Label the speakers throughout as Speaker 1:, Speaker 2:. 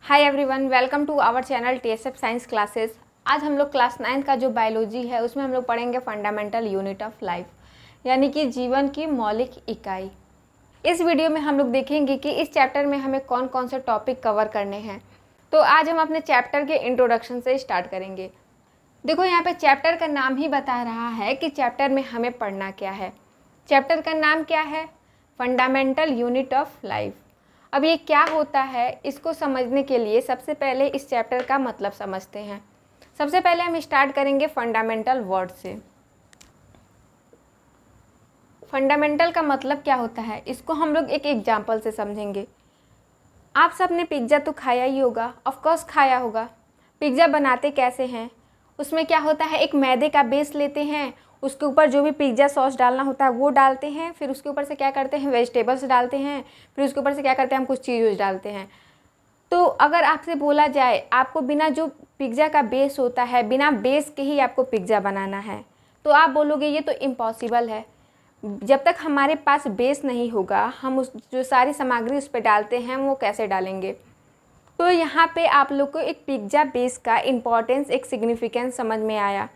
Speaker 1: Hi everyone, welcome to our channel TSF science classes. आज हम लोग क्लास 9 का जो बायोलॉजी है उसमें हम लोग पढ़ेंगे फंडामेंटल यूनिट ऑफ लाइफ, यानी कि जीवन की मौलिक इकाई। इस वीडियो में हम लोग देखेंगे कि इस चैप्टर में हमें कौन कौन से टॉपिक कवर करने हैं। तो आज हम अपने चैप्टर के इंट्रोडक्शन से स्टार्ट करेंगे। देखो, यहाँ पे चैप्टर का नाम ही बता रहा है कि चैप्टर में हमें पढ़ना क्या है। चैप्टर का नाम क्या है? Fundamental unit of life. अब ये क्या होता है, इसको समझने के लिए सबसे पहले इस चैप्टर का मतलब समझते हैं। सबसे पहले हम स्टार्ट करेंगे फंडामेंटल वर्ड से। फंडामेंटल का मतलब क्या होता है, इसको हम लोग एक एग्जाम्पल से समझेंगे। आप सब ने पिज्ज़ा तो खाया ही होगा, ऑफ कोर्स खाया होगा। पिज्ज़ा बनाते कैसे हैं? उसमें क्या होता है, एक मैदे का बेस लेते हैं, उसके ऊपर जो भी पिज़्ज़ा सॉस डालना होता है वो डालते हैं, फिर उसके ऊपर से क्या करते हैं, वेजिटेबल्स डालते हैं, फिर उसके ऊपर से क्या करते हैं, हम कुछ चीज़ डालते हैं। तो अगर आपसे बोला जाए आपको बिना जो पिज़्ज़ा का बेस होता है, बिना बेस के ही आपको पिज़्ज़ा बनाना है, तो आप बोलोगे ये तो इम्पॉसिबल है। जब तक हमारे पास बेस नहीं होगा, हम उस जो सारी सामग्री उस पर डालते हैं वो कैसे डालेंगे। तो यहाँ पे आप लोग को एक पिज़्ज़ा बेस का इम्पॉर्टेंस, एक सिग्निफिकेंस समझ में आया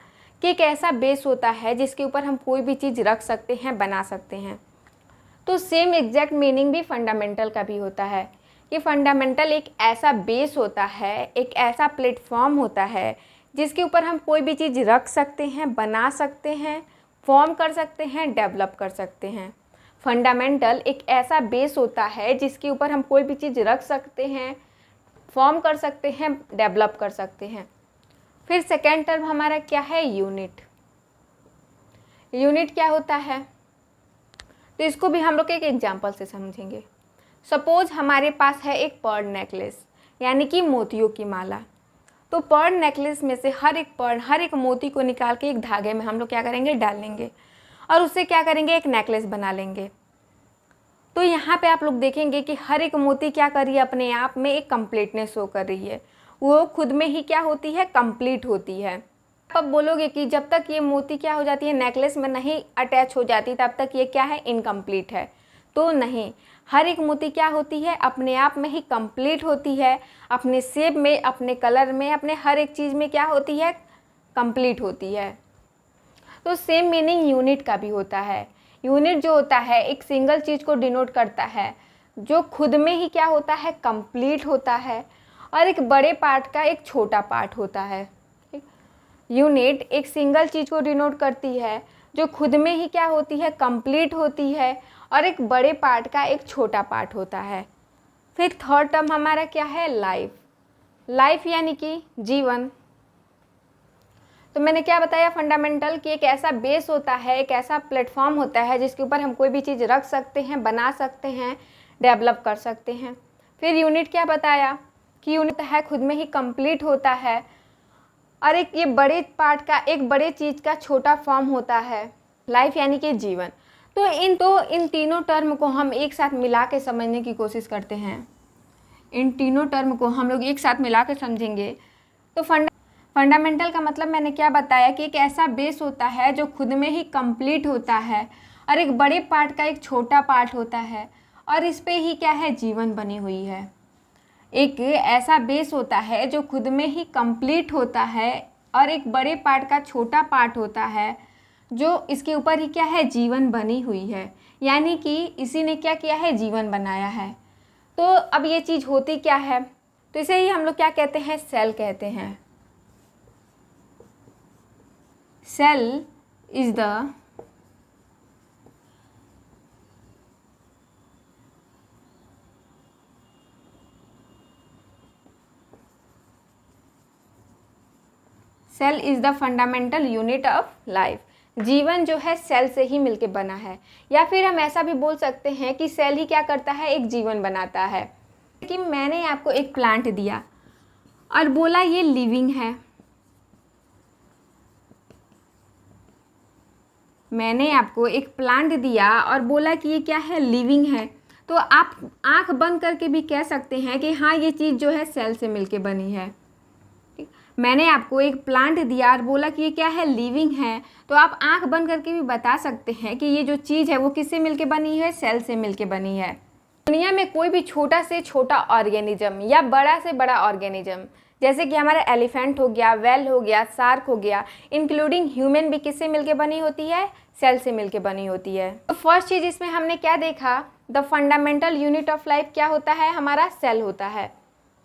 Speaker 1: कि एक ऐसा बेस होता है जिसके ऊपर हम कोई भी चीज़ रख सकते हैं, बना सकते हैं। तो सेम एग्जैक्ट मीनिंग भी फंडामेंटल का भी होता है कि फंडामेंटल एक ऐसा बेस होता है, एक ऐसा प्लेटफॉर्म होता है जिसके ऊपर हम कोई भी चीज़ रख सकते हैं, बना सकते हैं, फॉर्म कर सकते हैं, डेवलप कर सकते हैं। फंडामेंटल एक ऐसा बेस होता है जिसके ऊपर हम कोई भी चीज़ रख सकते हैं, फॉर्म कर सकते हैं, डेवलप कर सकते हैं। फिर सेकेंड टर्म हमारा क्या है? यूनिट। यूनिट क्या होता है, तो इसको भी हम लोग एक एग्जांपल से समझेंगे। सपोज हमारे पास है एक पर्ल नेकलेस, यानी कि मोतियों की माला। तो पर्ल नेकलेस में से हर एक पर्ल, हर एक मोती को निकाल के एक धागे में हम लोग क्या करेंगे, डाल लेंगे और उससे क्या करेंगे, एक नेकलेस बना लेंगे। तो यहाँ पे आप लोग देखेंगे कि हर एक मोती क्या कर रही है, अपने आप में एक कंप्लीटनेस शो कर रही है। वो खुद में ही क्या होती है, कंप्लीट होती है। आप बोलोगे कि जब तक ये मोती क्या हो जाती है, नेकलेस में नहीं अटैच हो जाती, तब तक ये क्या है, इनकम्प्लीट है। तो नहीं, हर एक मोती क्या होती है, अपने आप में ही कंप्लीट होती है, अपने शेप में, अपने कलर में, अपने हर एक चीज़ में क्या होती है, कंप्लीट होती है। तो सेम मीनिंग यूनिट का भी होता है। यूनिट जो होता है एक सिंगल चीज़ को डिनोट करता है जो खुद में ही क्या होता है, कंप्लीट होता है, और एक बड़े पार्ट का एक छोटा पार्ट होता है। यूनिट एक सिंगल चीज़ को डिनोट करती है जो खुद में ही क्या होती है, कंप्लीट होती है, और एक बड़े पार्ट का एक छोटा पार्ट होता है। फिर थर्ड टर्म हमारा क्या है? लाइफ। लाइफ यानी कि जीवन। तो मैंने क्या बताया, फंडामेंटल कि एक ऐसा बेस होता है, एक ऐसा प्लेटफॉर्म होता है जिसके ऊपर हम कोई भी चीज़ रख सकते हैं, बना सकते हैं, डेवलप कर सकते हैं। फिर यूनिट क्या बताया कि यूनिट है खुद में ही कंप्लीट होता है, और एक ये बड़े पार्ट का, एक बड़े चीज़ का छोटा फॉर्म होता है। लाइफ यानी कि जीवन। तो इन तीनों टर्म को हम एक साथ मिला के समझने की कोशिश करते हैं। इन तीनों टर्म को हम लोग एक साथ मिला के समझेंगे। तो फंडामेंटल का मतलब मैंने क्या बताया कि एक ऐसा बेस होता है जो खुद में ही कंप्लीट होता है, और एक बड़े पार्ट का एक छोटा पार्ट होता है, और इस पे ही क्या है, जीवन बनी हुई है। एक ऐसा बेस होता है जो खुद में ही कंप्लीट होता है, और एक बड़े पार्ट का छोटा पार्ट होता है जो इसके ऊपर ही क्या है, जीवन बनी हुई है। यानी कि इसी ने क्या किया है, जीवन बनाया है। तो अब ये चीज़ होती क्या है, तो इसे ही हम लोग क्या कहते हैं, सेल कहते हैं। Cell is the cell is the fundamental unit of life. जीवन जो है सेल से ही मिलके बना है, या फिर हम ऐसा भी बोल सकते हैं कि सेल ही क्या करता है, एक जीवन बनाता है। कि मैंने आपको एक प्लांट दिया और बोला ये लिविंग है। मैंने आपको एक प्लांट दिया और बोला कि ये क्या है, लिविंग है। तो आप आंख बंद करके भी कह सकते हैं कि हाँ, ये चीज़ जो है सेल से मिलके बनी है। मैंने आपको एक प्लांट दिया और बोला कि ये क्या है, लिविंग है, तो आप आंख बंद करके भी बता सकते हैं कि ये जो चीज़ है वो किससे मिलके बनी है, सेल से मिलके बनी है। दुनिया में कोई भी छोटा से छोटा ऑर्गेनिज्म या बड़ा से बड़ा ऑर्गेनिज्म, जैसे कि हमारा एलिफेंट हो गया, वेल हो गया, शार्क हो गया, इंक्लूडिंग ह्यूमन भी किससे मिलके बनी होती है? सेल से मिलके बनी होती है। तो फर्स्ट चीज़ इसमें हमने क्या देखा? The fundamental unit of life क्या होता है? हमारा सेल होता है।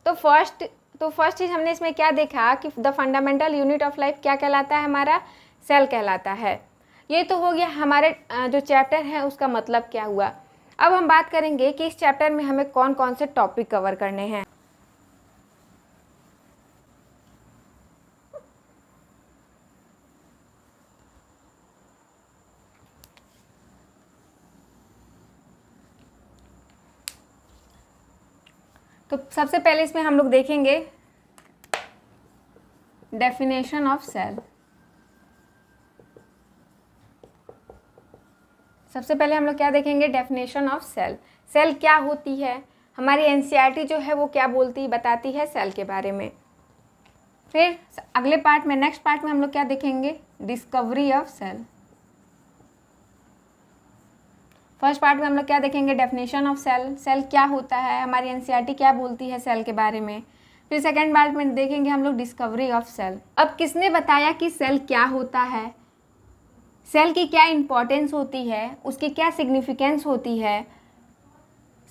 Speaker 1: तो फर्स्ट चीज़ हमने इसमें क्या देखा कि the fundamental unit of life क्या कहलाता है? हमारा सेल कहलाता है। ये तो हो गया हमारे जो चैप्टर है उसका मतलब क्या हुआ। अब हम बात करेंगे कि इस चैप्टर में हमें कौन कौन से टॉपिक कवर करने हैं। तो सबसे पहले इसमें हम लोग देखेंगे डेफिनेशन ऑफ सेल। सबसे पहले हम लोग क्या देखेंगे? Definition of cell. सेल क्या होती है? हमारी एनसीईआरटी जो है वो क्या बताती है सेल के बारे में। फिर अगले पार्ट में, नेक्स्ट पार्ट में हम लोग क्या देखेंगे? Discovery of cell. First part में हम लोग क्या देखेंगे? डेफिनेशन ऑफ सेल, सेल क्या होता है, हमारी एनसीईआरटी क्या बोलती है सेल के बारे में। फिर सेकेंड पार्ट में देखेंगे हम लोग डिस्कवरी ऑफ सेल। अब किसने बताया कि सेल क्या होता है, सेल की क्या इंपॉर्टेंस होती है, उसकी क्या सिग्निफिकेंस होती है,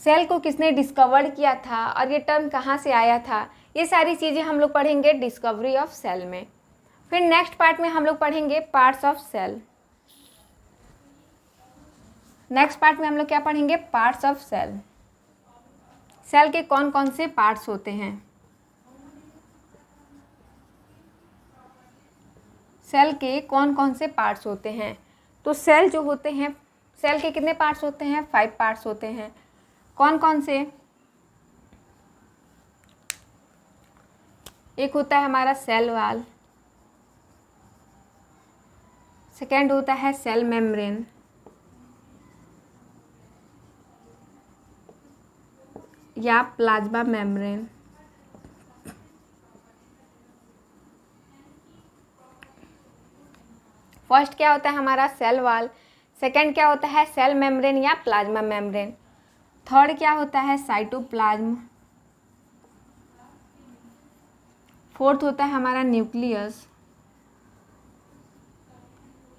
Speaker 1: सेल को किसने डिस्कवर किया था और ये टर्म कहाँ से आया था, ये सारी चीज़ें हम लोग पढ़ेंगे डिस्कवरी ऑफ सेल में। फिर नेक्स्ट पार्ट में हम लोग पढ़ेंगे parts of cell. Next part में हम लोग क्या पढ़ेंगे? Parts of cell. सेल के कौन कौन से पार्ट्स होते हैं, सेल के कौन कौन से पार्ट्स होते हैं। तो सेल जो होते हैं, सेल के कितने पार्ट्स होते हैं? 5 पार्ट्स होते हैं। कौन कौन से? एक होता है हमारा सेल वॉल, सेकेंड होता है सेल मेम्ब्रेन, या प्लाज्मा मेम्ब्रेन, फर्स्ट क्या होता है हमारा? Cell wall. सेकेंड क्या होता है? सेल मेम्ब्रेन या प्लाज्मा मेम्ब्रेन। थर्ड क्या होता है? साइटोप्लाज्म। फोर्थ होता है हमारा न्यूक्लियस।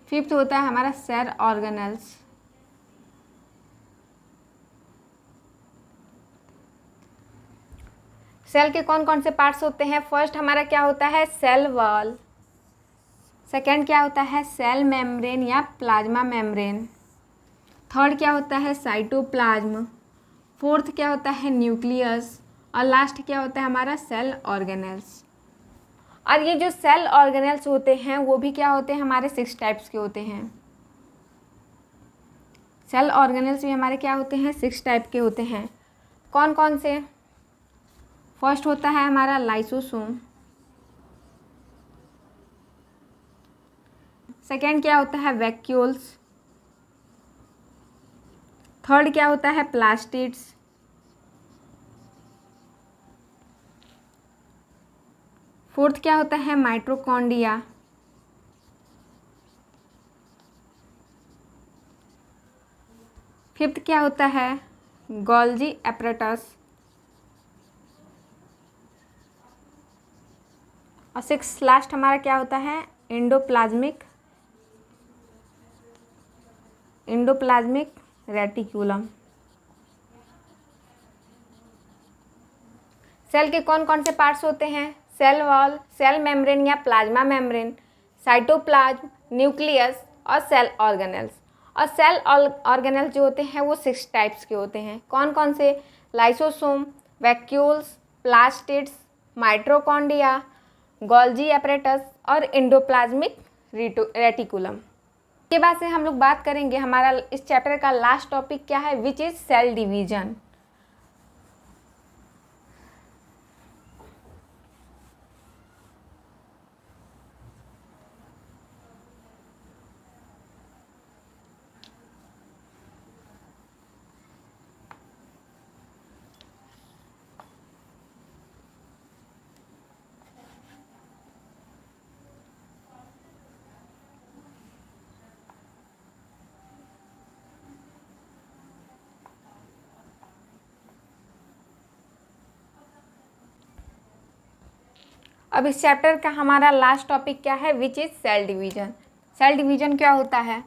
Speaker 1: फिफ्थ होता है हमारा सेल ऑर्गेनेल्स। सेल के कौन कौन से पार्ट्स होते हैं? फर्स्ट हमारा क्या होता है? Cell wall. सेकेंड क्या होता है? सेल मेम्ब्रेन या प्लाज्मा मेम्ब्रेन। थर्ड क्या होता है? साइटोप्लाज्म। फोर्थ क्या होता है? न्यूक्लियस। और लास्ट क्या होता है हमारा? Cell organelles. और ये जो सेल ऑर्गेनेल्स होते हैं वो भी क्या होते हैं? हमारे 6 टाइप्स के होते हैं। सेल ऑर्गेनेल्स भी हमारे क्या होते हैं? 6 टाइप के होते हैं। कौन कौन से? फर्स्ट होता है हमारा लाइसोसोम। सेकेंड क्या होता है? वैक्यूल्स। थर्ड क्या होता है? प्लास्टिड्स। फोर्थ क्या होता है? माइटोकॉन्ड्रिया। फिफ्थ क्या होता है? Golgi apparatus. और सिक्स लास्ट हमारा क्या होता है? Endoplasmic reticulum. सेल के कौन कौन से पार्ट्स होते हैं? सेल वॉल, सेल मेम्ब्रेन या प्लाज्मा मेम्ब्रेन, साइटोप्लाज्म, न्यूक्लियस और सेल ऑर्गेनेल्स। और सेल ऑर्गेनेल्स जो होते हैं वो 6 टाइप्स के होते हैं। कौन कौन से? Lysosome, vacuoles, plastids, mitochondria, Golgi apparatus और एंडोप्लाज्मिक रेटिकुलम। के बाद से हम लोग बात करेंगे, हमारा इस चैप्टर का लास्ट टॉपिक क्या है? Which is cell division. अब इस चैप्टर का हमारा लास्ट टॉपिक क्या है, which is cell division. Cell division क्या होता है?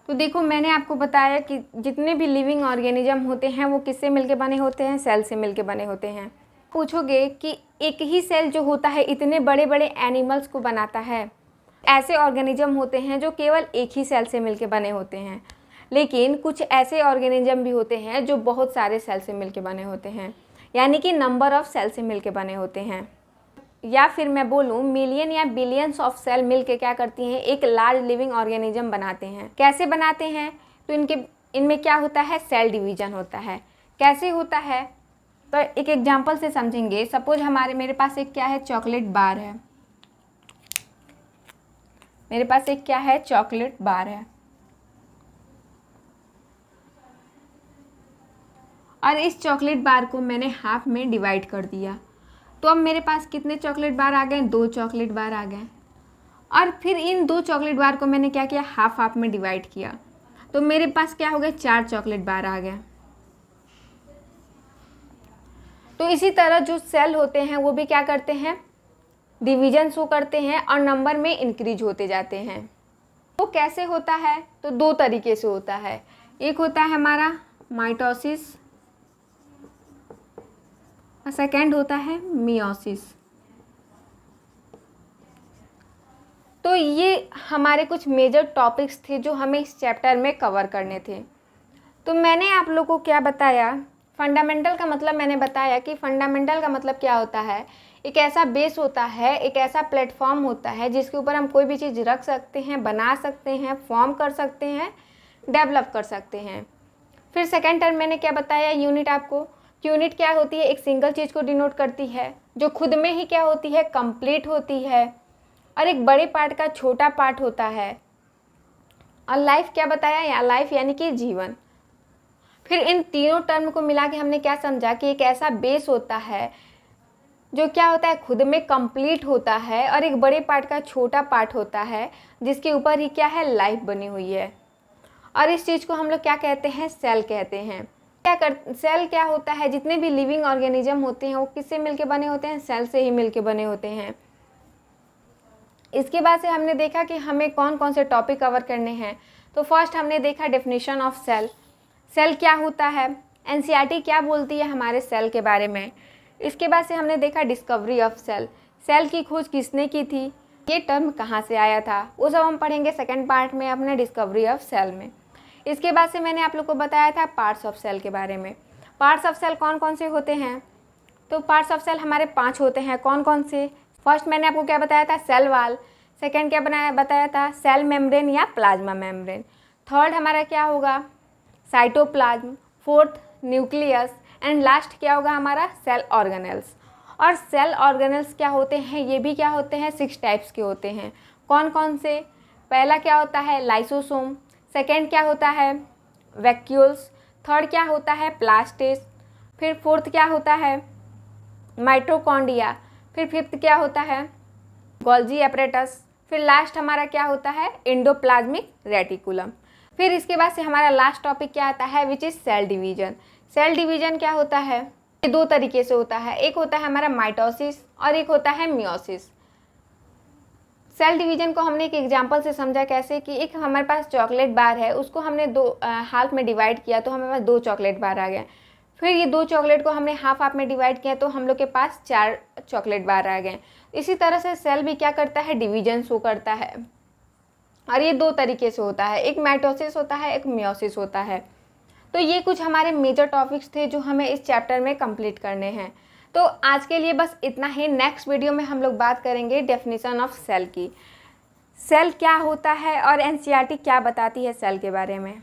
Speaker 1: तो देखो, मैंने आपको बताया कि जितने भी लिविंग ऑर्गेनिज्म होते हैं वो किससे मिलके बने होते हैं, सेल से मिलके बने होते हैं। पूछोगे कि एक ही सेल जो होता है इतने बड़े बड़े एनिमल्स को बनाता है? ऐसे ऑर्गेनिज्म होते हैं जो केवल एक ही सेल से मिलके बने होते हैं, लेकिन कुछ ऐसे ऑर्गेनिज्म भी होते हैं जो बहुत सारे सेल से मिलके बने होते हैं, यानी कि नंबर ऑफ सेल से मिलके बने होते हैं। या फिर मैं बोलूँ मिलियन या बिलियंस ऑफ सेल मिलके क्या करती हैं, एक लार्ज लिविंग ऑर्गेनिज्म बनाते हैं। कैसे बनाते हैं? तो इनमें क्या होता है, सेल डिवीजन होता है। कैसे होता है? तो एक एग्जांपल से समझेंगे। सपोज मेरे पास एक क्या है, चॉकलेट बार है। मेरे पास एक क्या है, चॉकलेट बार है, और इस चॉकलेट बार को मैंने हाफ में डिवाइड कर दिया। तो अब मेरे पास कितने चॉकलेट बार आ गए, 2 चॉकलेट बार आ गए। और फिर इन 2 चॉकलेट बार को मैंने क्या किया, हाफ हाफ में डिवाइड किया, तो मेरे पास क्या हो गए, 4 चॉकलेट बार आ गए। तो इसी तरह जो सेल होते हैं वो भी क्या करते हैं, डिवीजन शो करते हैं और नंबर में इंक्रीज होते जाते हैं। वो कैसे होता है? तो 2 तरीके से होता है। एक होता है हमारा माइटोसिस और सेकेंड होता है मियोसिस। तो ये हमारे कुछ मेजर टॉपिक्स थे जो हमें इस चैप्टर में कवर करने थे। तो मैंने आप लोगों को क्या बताया, फंडामेंटल का मतलब मैंने बताया कि फंडामेंटल का मतलब क्या होता है, एक ऐसा बेस होता है, एक ऐसा प्लेटफॉर्म होता है जिसके ऊपर हम कोई भी चीज़ रख सकते हैं, बना सकते हैं, फॉर्म कर सकते हैं, डेवलप कर सकते हैं। फिर सेकेंड टर्म मैंने क्या बताया, यूनिट आपको। यूनिट क्या होती है, एक सिंगल चीज़ को डिनोट करती है जो खुद में ही क्या होती है, कंप्लीट होती है, और एक बड़े पार्ट का छोटा पार्ट होता है। और लाइफ क्या बताया, या लाइफ यानी कि जीवन। फिर इन तीनों टर्म को मिला के हमने क्या समझा कि एक ऐसा बेस होता है जो क्या होता है, खुद में कंप्लीट होता है, और एक बड़े पार्ट का छोटा पार्ट होता है जिसके ऊपर ही क्या है, लाइफ बनी हुई है। और इस चीज़ को हम लोग क्या कहते हैं, सेल कहते हैं। सेल क्या होता है, जितने भी लिविंग ऑर्गेनिज्म होते हैं वो किससे मिलके बने होते हैं, सेल से ही मिलके बने होते हैं। इसके बाद से हमने देखा कि हमें कौन कौन से टॉपिक कवर करने हैं। तो फर्स्ट हमने देखा डेफिनेशन ऑफ सेल। सेल क्या होता है, एनसीईआरटी क्या बोलती है हमारे सेल के बारे में। इसके बाद से हमने देखा डिस्कवरी ऑफ सेल, सेल की खोज किसने की थी, ये टर्म कहाँ से आया था, वो सब हम पढ़ेंगे सेकेंड पार्ट में अपने डिस्कवरी ऑफ सेल में। इसके बाद से मैंने आप लोग को बताया था पार्ट्स ऑफ सेल के बारे में। पार्ट्स ऑफ सेल कौन कौन से होते हैं? तो पार्ट्स ऑफ सेल हमारे 5 होते हैं। कौन कौन से? फर्स्ट मैंने आपको क्या बताया था, सेल वाल। सेकेंड क्या बताया था, सेल मेम्ब्रेन या प्लाज्मा मेम्ब्रेन। थर्ड हमारा क्या होगा, cytoplasm. Fourth nucleus. And last क्या होगा हमारा, सेल ऑर्गेनेल्स। और सेल ऑर्गेनेल्स क्या होते हैं, ये भी क्या होते हैं, 6 टाइप्स के होते हैं। कौन कौन से? पहला क्या होता है, लाइसोसोम। सेकेंड क्या होता है, वैक्यूल्स। थर्ड क्या होता है, प्लास्टिस। फिर फोर्थ क्या होता है, माइटोकॉन्ड्रिया। फिर फिफ्थ क्या होता है, गोल्जी एपरेटस। फिर लास्ट हमारा क्या होता है, एंडोप्लाज्मिक रेटिकुलम। फिर इसके बाद से हमारा लास्ट टॉपिक क्या आता है, which is cell division. Cell division क्या होता है, ये 2 तरीके से होता है। एक होता है हमारा माइटोसिस और एक होता है मियोसिस। सेल डिवीजन को हमने एक एग्जांपल से समझा, कैसे कि एक हमारे पास चॉकलेट बार है, उसको हमने 2 हाफ में डिवाइड किया तो हमारे पास 2 चॉकलेट बार आ गए। फिर ये 2 चॉकलेट को हमने हाफ हाफ में डिवाइड किया तो हम लोग के पास 4 चॉकलेट बार आ गए। इसी तरह से सेल भी क्या करता है, डिवीजन शो करता है। और ये 2 तरीके से होता है, एक माइटोसिस होता है, एक मियोसिस होता है। तो ये कुछ हमारे मेजर टॉपिक्स थे जो हमें इस चैप्टर में कंप्लीट करने हैं। तो आज के लिए बस इतना ही। नेक्स्ट वीडियो में हम लोग बात करेंगे डेफिनेशन ऑफ सेल की, सेल क्या होता है और एनसीईआरटी क्या बताती है सेल के बारे में।